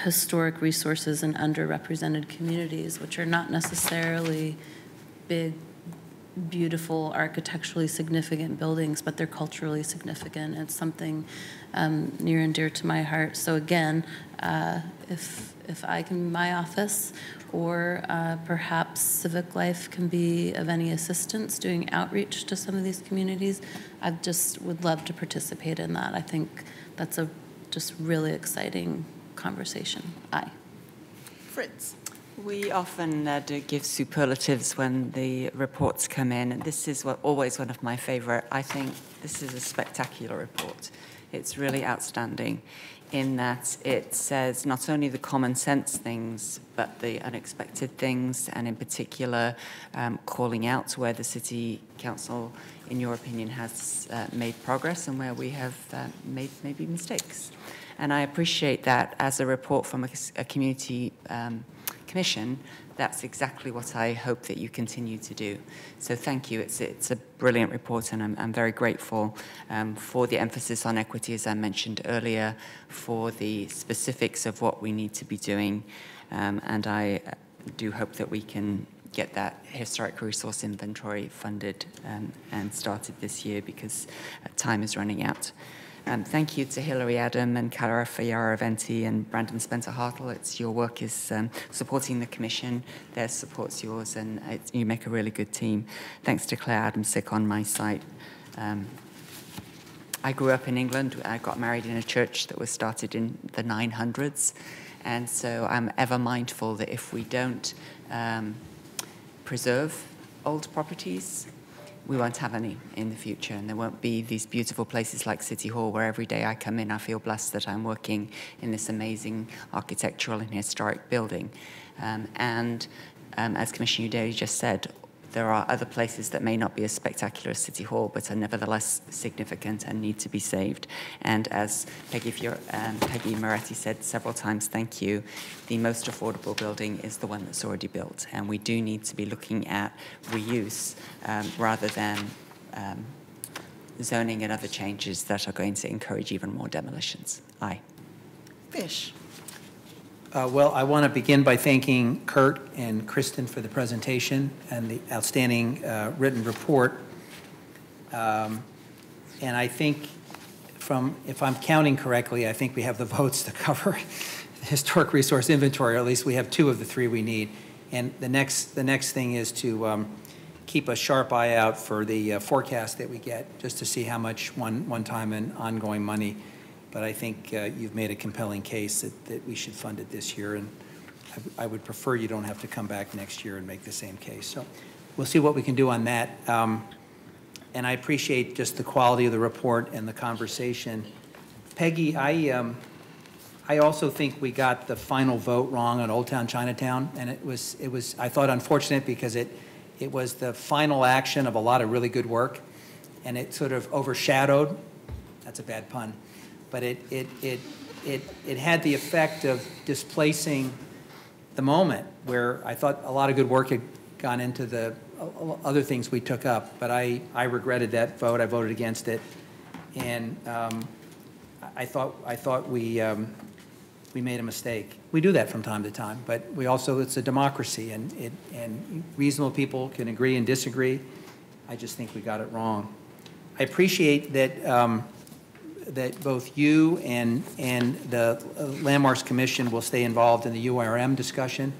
historic resources in underrepresented communities, which are not necessarily big beautiful, architecturally significant buildings, but they're culturally significant. It's something near and dear to my heart. So again, if I can, my office, or perhaps Civic Life can be of any assistance doing outreach to some of these communities, I just would love to participate in that. I think that's a just really exciting conversation. Aye. Fritz. We often do give superlatives when the reports come in, and this is always one of my favorite. I think this is a spectacular report. It's really outstanding in that it says not only the common sense things, but the unexpected things, and in particular, calling out where the City Council, in your opinion, has made progress and where we have made maybe mistakes. And I appreciate that as a report from a community commission. That's exactly what I hope that you continue to do. So thank you. It's a brilliant report, and I'm very grateful for the emphasis on equity, as I mentioned earlier, for the specifics of what we need to be doing. And I do hope that we can get that historic resource inventory funded and started this year, because time is running out. Thank you to Hilary Adam and Cara Ferrara-Venti and Brandon Spencer-Hartle. Your work is supporting the Commission. Their support's yours, and you make a really good team. Thanks to Claire Adamsick on my side. I grew up in England. I got married in a church that was started in the 900s. And so I'm ever mindful that if we don't preserve old properties, we won't have any in the future, and there won't be these beautiful places like City Hall, where every day I come in, I feel blessed that I'm working in this amazing architectural and historic building. As Commissioner Udary just said, there are other places that may not be as spectacular as City Hall, but are nevertheless significant and need to be saved. And as Peggy Moretti said several times, thank you, the most affordable building is the one that's already built. And we do need to be looking at reuse rather than zoning and other changes that are going to encourage even more demolitions. Aye. Fish. Well, I want to begin by thanking Kurt and Kristen for the presentation and the outstanding written report. And I think if I'm counting correctly, I think we have the votes to cover the historic resource inventory, or at least we have 2 of the 3 we need. And the next thing is to keep a sharp eye out for the forecast that we get, just to see how much one-time and ongoing money. But I think you've made a compelling case that we should fund it this year, and I would prefer you don't have to come back next year and make the same case. So we'll see what we can do on that. And I appreciate just the quality of the report and the conversation. Peggy, I also think we got the final vote wrong on Old Town Chinatown, and it was I thought unfortunate, because it was the final action of a lot of really good work, and it sort of overshadowed. That's a bad pun. But it had the effect of displacing the moment, where I thought a lot of good work had gone into the other things we took up. But I regretted that vote. I voted against it, and I thought we made a mistake. We do that from time to time, but it's a democracy, and reasonable people can agree and disagree. I just think we got it wrong. I appreciate that. That both you and the Landmarks Commission will stay involved in the URM discussion.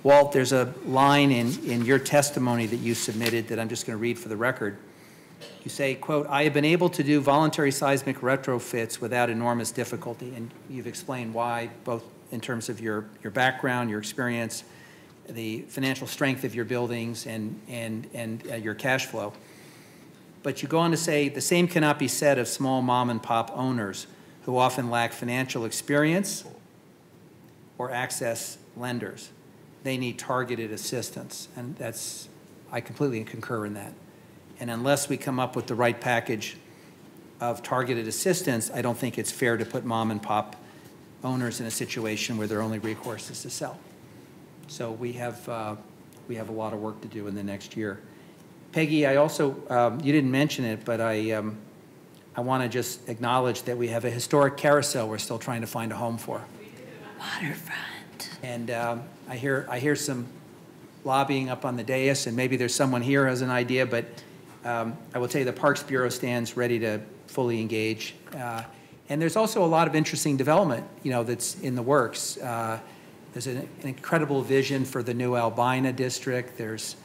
Walt, there's a line in your testimony that you submitted that I'm just going to read for the record. You say, quote, "I have been able to do voluntary seismic retrofits without enormous difficulty," and you've explained why, both in terms of your background, your experience, the financial strength of your buildings, and your cash flow. But you go on to say, "The same cannot be said of small mom and pop owners who often lack financial experience or access lenders. They need targeted assistance." And I completely concur in that. And unless we come up with the right package of targeted assistance, I don't think it's fair to put mom and pop owners in a situation where their only recourse is to sell. So we have a lot of work to do in the next year. Peggy, I also, you didn't mention it, but I want to just acknowledge that we have a historic carousel we're still trying to find a home for. Waterfront. And I hear some lobbying up on the dais, and maybe there's someone here who has an idea, but I will tell you the Parks Bureau stands ready to fully engage. And there's also a lot of interesting development, that's in the works. There's an incredible vision for the new Albina district. There's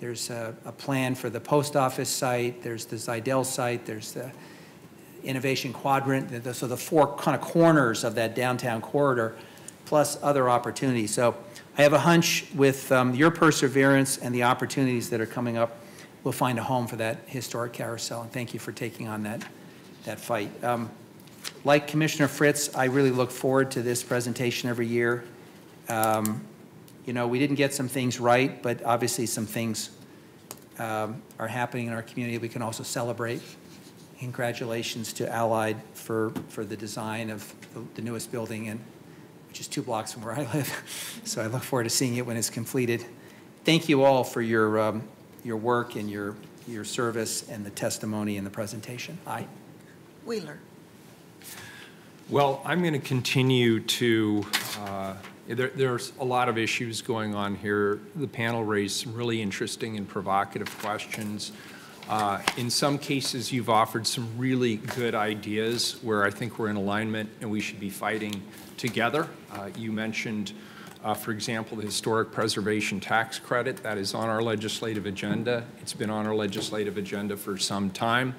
a plan for the post office site. There's the Zidell site. There's the innovation quadrant. So the four kind of corners of that downtown corridor, plus other opportunities. So I have a hunch with your perseverance and the opportunities that are coming up, we'll find a home for that historic carousel. And thank you for taking on that fight. Like Commissioner Fritz, I really look forward to this presentation every year. We didn't get some things right, but obviously some things are happening in our community we can also celebrate. Congratulations to Allied for the design of the newest building, which is 2 blocks from where I live. So I look forward to seeing it when it's completed. Thank you all for your work and your service and the testimony and the presentation. Aye. Wheeler. Well, I'm going to continue to, there's a lot of issues going on here. The panel raised some really interesting and provocative questions. In some cases, you've offered some really good ideas where I think we're in alignment and we should be fighting together. You mentioned, for example, the historic preservation tax credit. That is on our legislative agenda. It's been on our legislative agenda for some time.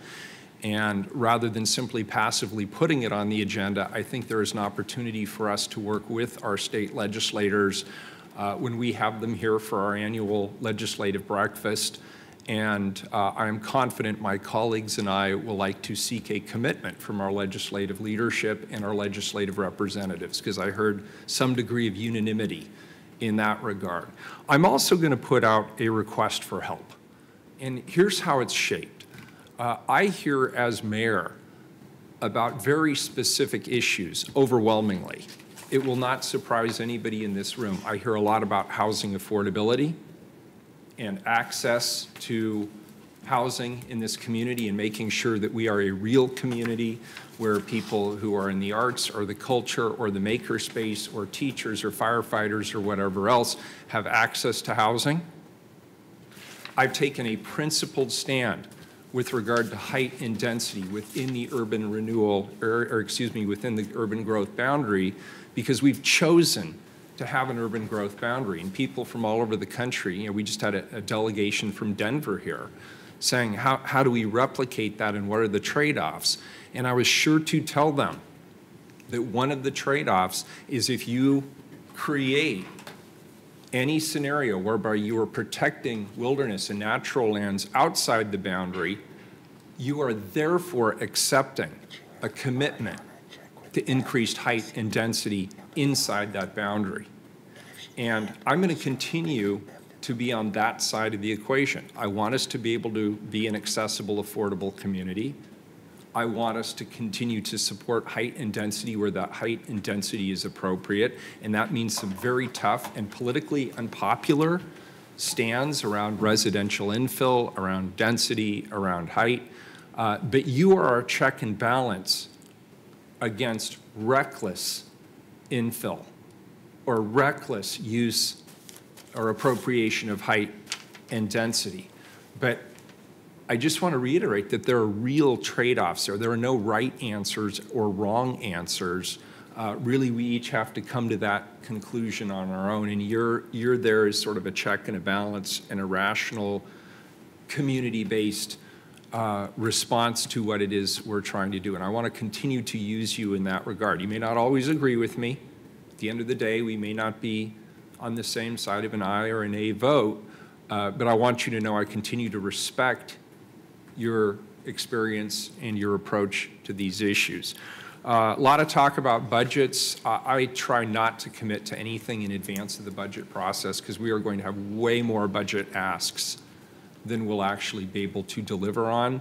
And rather than simply passively putting it on the agenda, I think there is an opportunity for us to work with our state legislators when we have them here for our annual legislative breakfast. And I am confident my colleagues and I will like to seek a commitment from our legislative leadership and our legislative representatives, because I heard some degree of unanimity in that regard. I'm also going to put out a request for help. And here's how it's shaped. I hear as mayor about very specific issues overwhelmingly. It will not surprise anybody in this room. I hear a lot about housing affordability and access to housing in this community and making sure that we are a real community where people who are in the arts or the culture or the makerspace or teachers or firefighters or whatever else have access to housing. I've taken a principled stand with regard to height and density within the urban renewal, within the urban growth boundary, because we've chosen to have an urban growth boundary. And people from all over the country, we just had a delegation from Denver here saying, how do we replicate that and what are the trade-offs? And I was sure to tell them that one of the trade-offs is if you create any scenario whereby you are protecting wilderness and natural lands outside the boundary, you are therefore accepting a commitment to increased height and density inside that boundary. And I'm going to continue to be on that side of the equation. I want us to be able to be an accessible, affordable community. I want us to continue to support height and density where that height and density is appropriate, and that means some very tough and politically unpopular stands around residential infill, around density, around height. But you are our check and balance against reckless infill or reckless use or appropriation of height and density. But I just want to reiterate that there are real trade-offs there. There are no right answers or wrong answers. Really, we each have to come to that conclusion on our own, and you're there as sort of a check and a balance and a rational, community-based response to what it is we're trying to do. And I want to continue to use you in that regard. You may not always agree with me. At the end of the day, we may not be on the same side of an aye or a nay vote, but I want you to know I continue to respect your experience and your approach to these issues. A lot of talk about budgets. I try not to commit to anything in advance of the budget process because we are going to have way more budget asks than we'll actually be able to deliver on.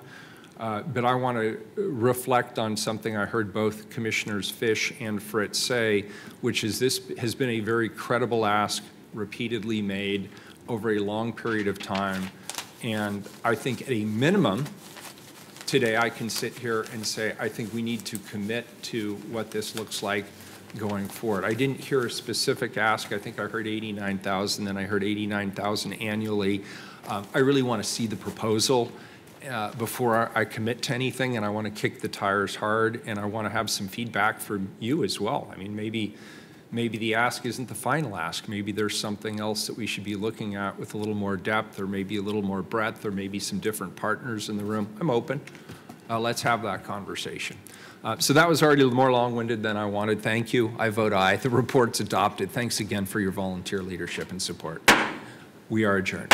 But I want to reflect on something I heard both Commissioners Fish and Fritz say, which is this has been a very credible ask, repeatedly made over a long period of time. And I think at a minimum, today I can sit here and say, I think we need to commit to what this looks like going forward. I didn't hear a specific ask. I think I heard 89,000, then I heard 89,000 annually. I really want to see the proposal before I commit to anything, and I want to kick the tires hard, and I want to have some feedback from you as well. I mean, maybe the ask isn't the final ask. Maybe there's something else that we should be looking at with a little more depth, or maybe a little more breadth, or maybe some different partners in the room. I'm open. Let's have that conversation. So that was already more long-winded than I wanted. Thank you. I vote aye. The report's adopted. Thanks again for your volunteer leadership and support. We are adjourned.